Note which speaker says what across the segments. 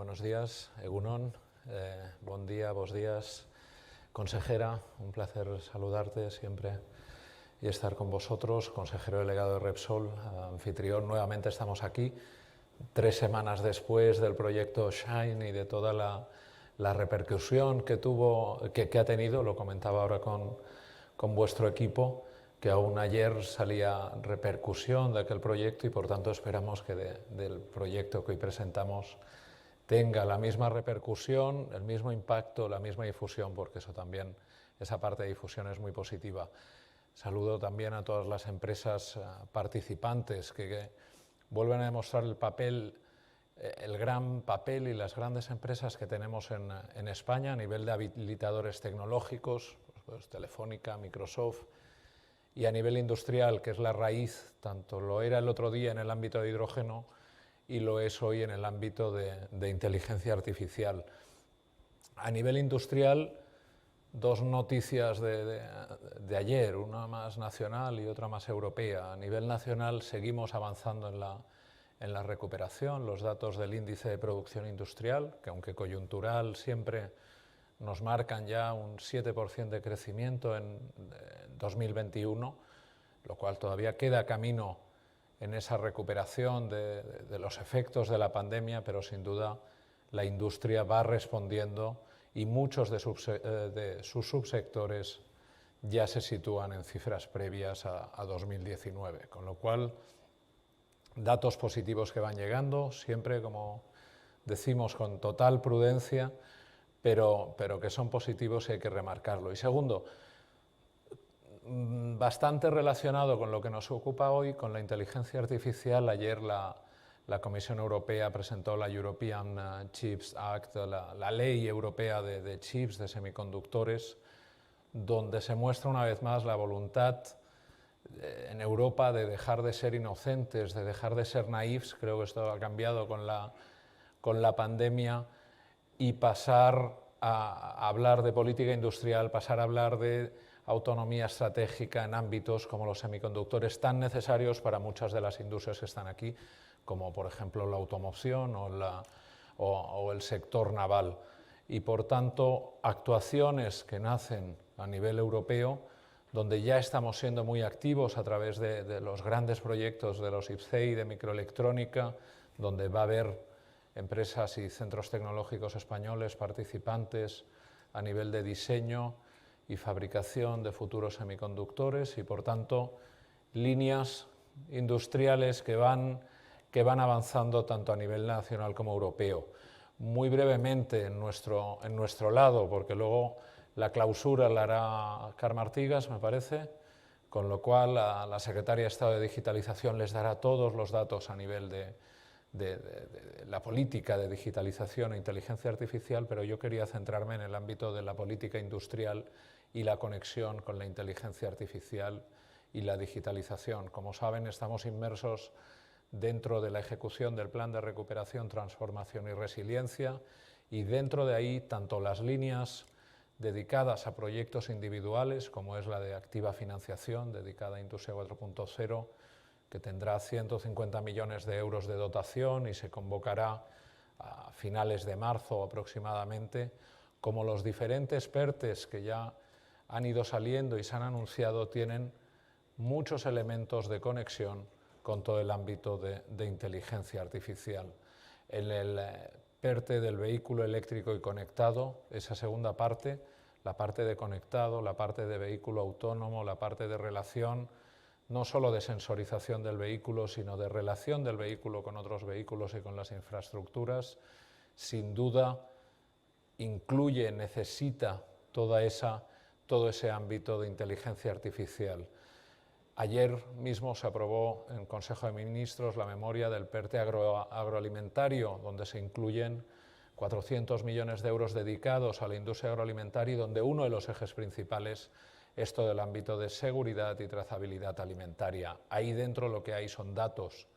Speaker 1: Buenos días, Egunon, buen día, vos días, consejera, un placer saludarte siempre y estar con vosotros, consejero delegado de Repsol, anfitrión. Nuevamente estamos aquí, 3 semanas después del proyecto Shine y de toda la repercusión que ha tenido, lo comentaba ahora con vuestro equipo, que aún ayer salía repercusión de aquel proyecto y por tanto esperamos que del proyecto que hoy presentamos tenga la misma repercusión, el mismo impacto, la misma difusión, porque eso también, esa parte de difusión es muy positiva. Saludo también a todas las empresas participantes que vuelven a demostrar el papel, el gran papel y las grandes empresas que tenemos en España a nivel de habilitadores tecnológicos, pues Telefónica, Microsoft, y a nivel industrial, que es la raíz, tanto lo era el otro día en el ámbito de hidrógeno y lo es hoy en el ámbito de inteligencia artificial. A nivel industrial, dos noticias de ayer, una más nacional y otra más europea. A nivel nacional seguimos avanzando en la recuperación, los datos del índice de producción industrial, que aunque coyuntural siempre nos marcan ya un 7% de crecimiento en 2021, lo cual todavía queda camino en esa recuperación de los efectos de la pandemia, pero sin duda la industria va respondiendo y muchos de sus subsectores ya se sitúan en cifras previas a 2019, con lo cual datos positivos que van llegando, siempre como decimos con total prudencia, pero que son positivos y hay que remarcarlo. Y segundo, bastante relacionado con lo que nos ocupa hoy, con la inteligencia artificial, ayer la Comisión Europea presentó la European Chips Act, la ley europea de chips, de semiconductores, donde se muestra una vez más la voluntad en Europa de dejar de ser inocentes, de dejar de ser naïfs. Creo que esto ha cambiado con la pandemia, y pasar a hablar de política industrial, pasar a hablar de autonomía estratégica en ámbitos como los semiconductores, tan necesarios para muchas de las industrias que están aquí, como por ejemplo la automoción o el sector naval. Y por tanto, actuaciones que nacen a nivel europeo, donde ya estamos siendo muy activos a través de los grandes proyectos de los IPCEI, de microelectrónica, donde va a haber empresas y centros tecnológicos españoles participantes a nivel de diseño y fabricación de futuros semiconductores y, por tanto, líneas industriales que van avanzando tanto a nivel nacional como europeo. Muy brevemente en nuestro lado, porque luego la clausura la hará Carme Artigas, me parece, con lo cual la Secretaria de Estado de Digitalización les dará todos los datos a nivel de la política de digitalización e inteligencia artificial, pero yo quería centrarme en el ámbito de la política industrial y la conexión con la inteligencia artificial y la digitalización. Como saben, estamos inmersos dentro de la ejecución del Plan de Recuperación, Transformación y Resiliencia, y dentro de ahí tanto las líneas dedicadas a proyectos individuales, como es la de Activa Financiación, dedicada a Industria 4.0, que tendrá 150 millones de euros de dotación y se convocará a finales de marzo aproximadamente, como los diferentes PERTEs que ya han ido saliendo y se han anunciado, tienen muchos elementos de conexión con todo el ámbito de inteligencia artificial. En el PERTE del vehículo eléctrico y conectado, esa segunda parte, la parte de conectado, la parte de vehículo autónomo, la parte de relación, no solo de sensorización del vehículo, sino de relación del vehículo con otros vehículos y con las infraestructuras, sin duda incluye, necesita todo ese ámbito de inteligencia artificial. Ayer mismo se aprobó en Consejo de Ministros la memoria del PERTE agroalimentario, donde se incluyen 400 millones de euros dedicados a la industria agroalimentaria y donde uno de los ejes principales es todo el ámbito de seguridad y trazabilidad alimentaria. Ahí dentro lo que hay son datos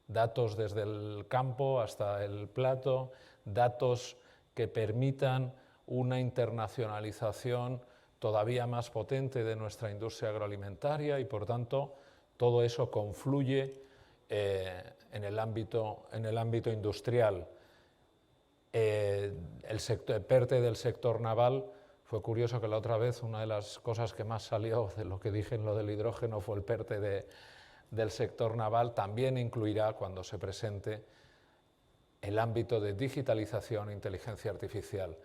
Speaker 1: desde el campo hasta el plato, datos que permitan una internacionalización todavía más potente de nuestra industria agroalimentaria y, por tanto, todo eso confluye en el ámbito industrial. El PERTE del sector naval, fue curioso que la otra vez una de las cosas que más salió de lo que dije en lo del hidrógeno fue el PERTE del sector naval. También incluirá, cuando se presente, el ámbito de digitalización e inteligencia artificial.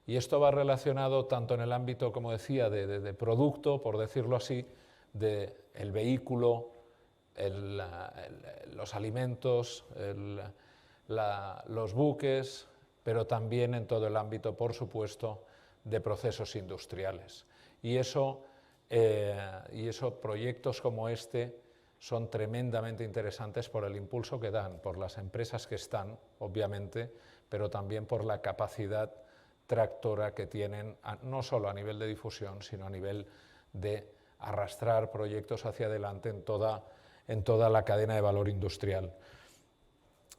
Speaker 1: Y esto va relacionado tanto en el ámbito, como decía, de producto, por decirlo así, del vehículo, los alimentos, los buques, pero también en todo el ámbito, por supuesto, de procesos industriales. Y eso, proyectos como este son tremendamente interesantes por el impulso que dan, por las empresas que están, obviamente, pero también por la capacidad tractora que tienen, no solo a nivel de difusión, sino a nivel de arrastrar proyectos hacia adelante en toda la cadena de valor industrial.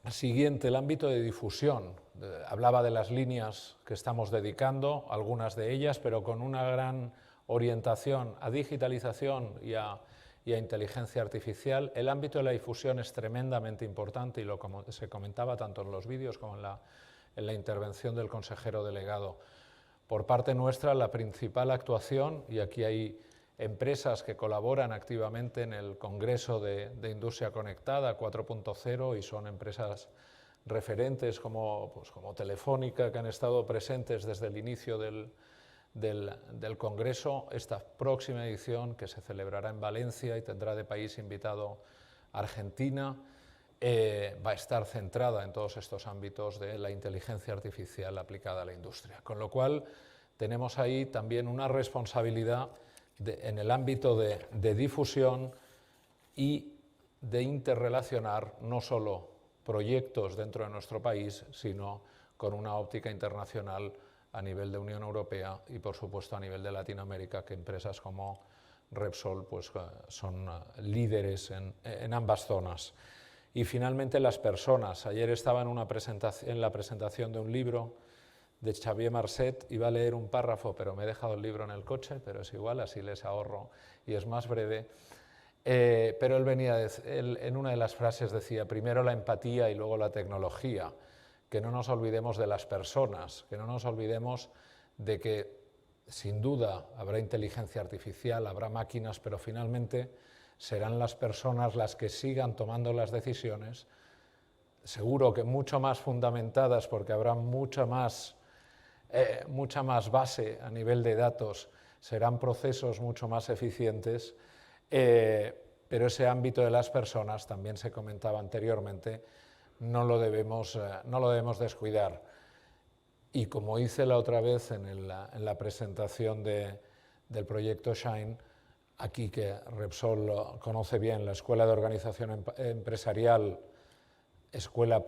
Speaker 1: Siguiente, el ámbito de difusión. Hablaba de las líneas que estamos dedicando, algunas de ellas, pero con una gran orientación a digitalización y a inteligencia artificial. El ámbito de la difusión es tremendamente importante y se comentaba tanto en los vídeos como en la intervención del consejero delegado. Por parte nuestra, la principal actuación, y aquí hay empresas que colaboran activamente en el Congreso de Industria Conectada 4.0 y son empresas referentes como Telefónica, que han estado presentes desde el inicio del Congreso. Esta próxima edición, que se celebrará en Valencia y tendrá de país invitado Argentina, va a estar centrada en todos estos ámbitos de la inteligencia artificial aplicada a la industria. Con lo cual, tenemos ahí también una responsabilidad en el ámbito de difusión y de interrelacionar no solo proyectos dentro de nuestro país, sino con una óptica internacional a nivel de Unión Europea y, por supuesto, a nivel de Latinoamérica, que empresas como Repsol pues, son líderes en ambas zonas. Y finalmente, las personas. Ayer estaba en la presentación de un libro de Xavier Marcet, iba a leer un párrafo, pero me he dejado el libro en el coche, pero es igual, así les ahorro y es más breve. Pero él en una de las frases decía, primero la empatía y luego la tecnología, que no nos olvidemos de las personas, que no nos olvidemos de que sin duda habrá inteligencia artificial, habrá máquinas, pero finalmente serán las personas las que sigan tomando las decisiones, seguro que mucho más fundamentadas porque habrá mucha más base a nivel de datos, serán procesos mucho más eficientes, pero ese ámbito de las personas, también se comentaba anteriormente, no lo debemos descuidar. Y como hice la otra vez en la presentación del proyecto Shine, aquí que Repsol conoce bien, la Escuela de Organización Empresarial, Escuela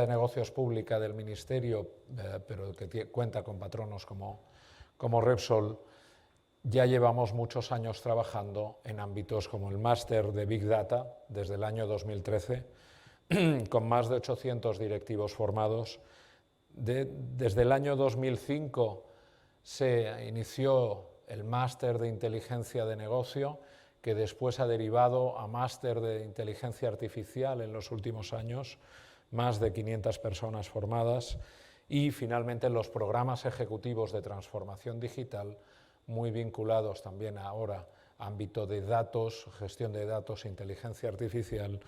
Speaker 1: de Negocios Pública del Ministerio, pero que cuenta con patronos como Repsol, ya llevamos muchos años trabajando en ámbitos como el máster de Big Data, desde el año 2013, con más de 800 directivos formados. Desde el año 2005 se inició el máster de inteligencia de negocio, que después ha derivado a máster de inteligencia artificial en los últimos años, más de 500 personas formadas, y finalmente los programas ejecutivos de transformación digital, muy vinculados también ahora a ámbito de datos, gestión de datos, inteligencia artificial,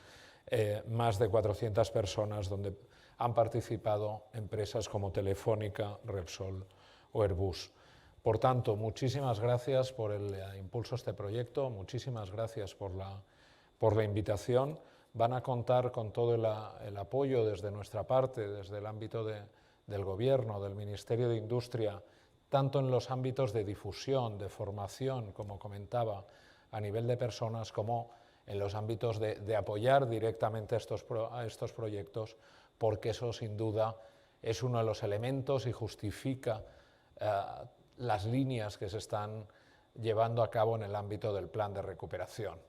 Speaker 1: más de 400 personas donde han participado empresas como Telefónica, Repsol o Airbus. Por tanto, muchísimas gracias por el impulso a este proyecto, muchísimas gracias por la invitación. Van a contar con todo el apoyo desde nuestra parte, desde el ámbito del Gobierno, del Ministerio de Industria, tanto en los ámbitos de difusión, de formación, como comentaba, a nivel de personas, como en los ámbitos de apoyar directamente a estos proyectos, porque eso sin duda es uno de los elementos y justifica las líneas que se están llevando a cabo en el ámbito del plan de recuperación.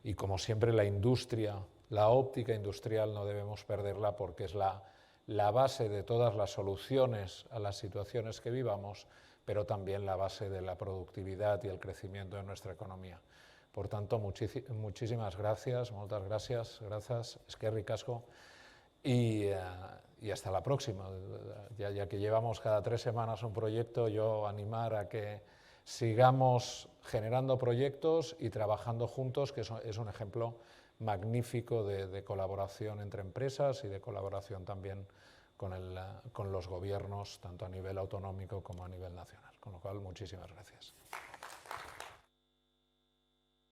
Speaker 1: Y como siempre, la industria, la óptica industrial, no debemos perderla porque es la base de todas las soluciones a las situaciones que vivamos, pero también la base de la productividad y el crecimiento de nuestra economía. Por tanto, muchísimas gracias, moltes gràcies, eskerrik asko. y hasta la próxima. Ya que llevamos cada 3 semanas un proyecto, yo animar a que sigamos generando proyectos y trabajando juntos, que es un ejemplo magnífico de colaboración entre empresas y de colaboración también con los gobiernos, tanto a nivel autonómico como a nivel nacional. Con lo cual, muchísimas gracias.